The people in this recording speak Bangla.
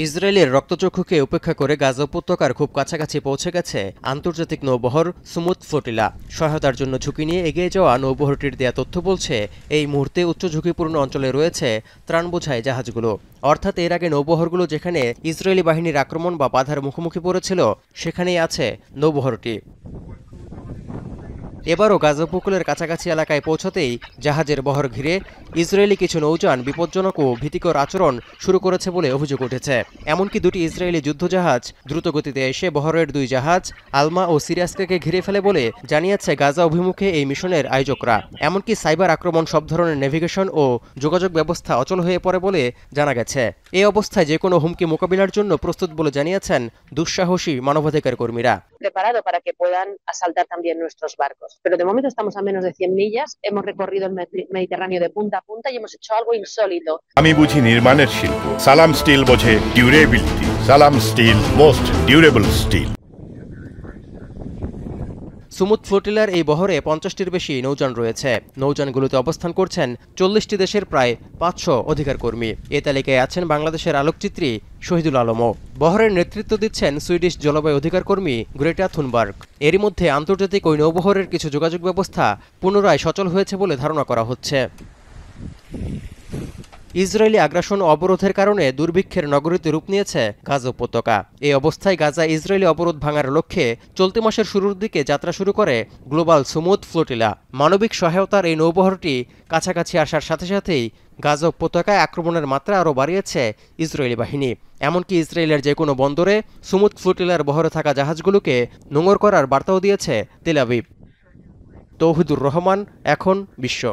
ইসরায়েলের রক্তচক্ষুকে উপেক্ষা করে গাজা উপত্যকার খুব কাছাকাছি পৌঁছে গেছে আন্তর্জাতিক নৌবহর সুমুদ ফ্লোটিলা। সহায়তার জন্য ঝুঁকি নিয়ে এগিয়ে যাওয়া নৌবহরটির দেয়া তথ্য বলছে, এই মুহূর্তে উচ্চ ঝুঁকিপূর্ণ অঞ্চলে রয়েছে ত্রাণবোঝাই জাহাজগুলো। অর্থাৎ এর আগে নৌবহরগুলো যেখানে ইসরায়েলি বাহিনীর আক্রমণ বা বাধার মুখোমুখি পড়েছিল, সেখানেই আছে নৌবহরটি। এবারও গাজা উপকূলের কাছাকাছি এলাকায় পৌঁছতেই জাহাজের বহর ঘিরে ইসরায়েলি কিছু নৌযান বিপজ্জনক ও ভীতিকর আচরণ শুরু করেছে বলে অভিযোগ উঠেছে। এমনকি দুটি ইসরায়েলি যুদ্ধজাহাজ দ্রুতগতিতে এসে বহরের দুই জাহাজ আলমা ও সিরিয়াসকে ঘিরে ফেলে বলে জানিয়েছে গাজা অভিমুখে এই মিশনের আয়োজকরা। এমনকি সাইবার আক্রমণ, সব ধরনের নেভিগেশন ও যোগাযোগ ব্যবস্থা অচল হয়ে পড়ে বলে জানা গেছে। এই অবস্থায় যে কোনো হুমকি মোকাবিলার জন্য প্রস্তুত বলে জানিয়েছেন দুঃসাহসী মানবাধিকার কর্মীরা। Preparado para que puedan asaltar también nuestros barcos. Pero de momento estamos a menos de 100 millas, hemos recorrido el Mediterráneo de punta a punta y hemos hecho algo insólito. আমি বুঝি নির্মাণের শিল্প, সালাম স্টিল বোঝে ডিউরেবিলিটি। সালাম স্টিল, মোস্ট ডিউরেবল স্টিল। সুমুদ ফ্লোটিলার এই বহরে 50টির বেশি নৌযান রয়েছে। নৌযানগুলোতে অবস্থান করছেন 40টি দেশের প্রায় 500 অধিকার কর্মী। এ তালিকায় আছেন বাংলাদেশের আলোকচিত্রী শহীদুল আলমও। বহরের নেতৃত্ব দিচ্ছেন সুইডিশ জলবায়ু অধিকার কর্মী গ্রেটা থুনবার্গ। এরই মধ্যে আন্তর্জাতিক ওই নৌবহরের কিছু যোগাযোগ ব্যবস্থা পুনরায় সচল হয়েছে বলে ধারণা করা হচ্ছে। ইসরায়েলি আগ্রাসন ও অবরোধের কারণে দুর্ভিক্ষের নগরীতে রূপ নিয়েছে গাজা উপত্যকা। এই অবস্থায় গাজা ইসরায়েলি অবরোধ ভাঙার লক্ষ্যে চলতি মাসের শুরুর দিকে যাত্রা শুরু করে গ্লোবাল সুমুদ ফ্লোটিলা। মানবিক সহায়তার এই নৌবহরটি কাছাকাছি আসার সাথে সাথেই গাজা উপত্যকায় আক্রমণের মাত্রা আরও বাড়িয়েছে ইসরায়েলি বাহিনী। এমনকি ইসরায়েলের যে কোনো বন্দরে সুমুদ ফ্লোটিলার বহরে থাকা জাহাজগুলোকে নোঙর করার বার্তাও দিয়েছে তেল আবিব। তৌহিদুর রহমান, এখন বিশ্ব।